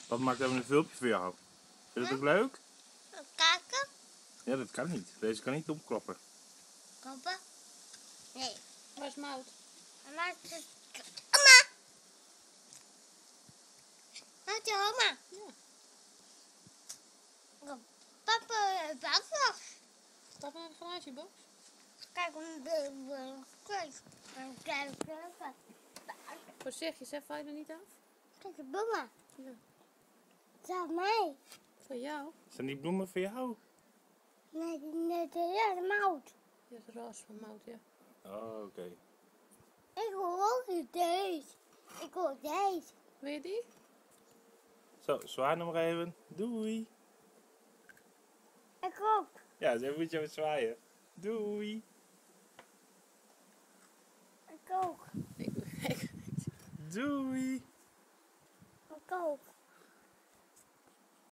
Papa maakt even een filmpje voor jou. Vind je dat ook leuk? Kijken? Ja, dat kan niet. Deze kan niet omklappen. Papa? Nee. Waar is Mout? Mama, het is... Oma! Wat is oma? Ja. Papa, papa. Stap naar de garagebox. Kijk, kijk. Voorzichtig, zeg, val je er niet af? Kijk, mama. Ja. Dat is mij. Voor jou? Zijn die bloemen voor jou? Nee, ja, de mout. Ja, het roze van Mout, ja. Oh, oké. Ik wil ook niet deze. Ik wil deze. Wil je die? Zo, zwaai nog maar even. Doei. Ik ook. Ja, zo moet je even zwaaien. Doei. Ik ook. Ik Doei. Ik ook.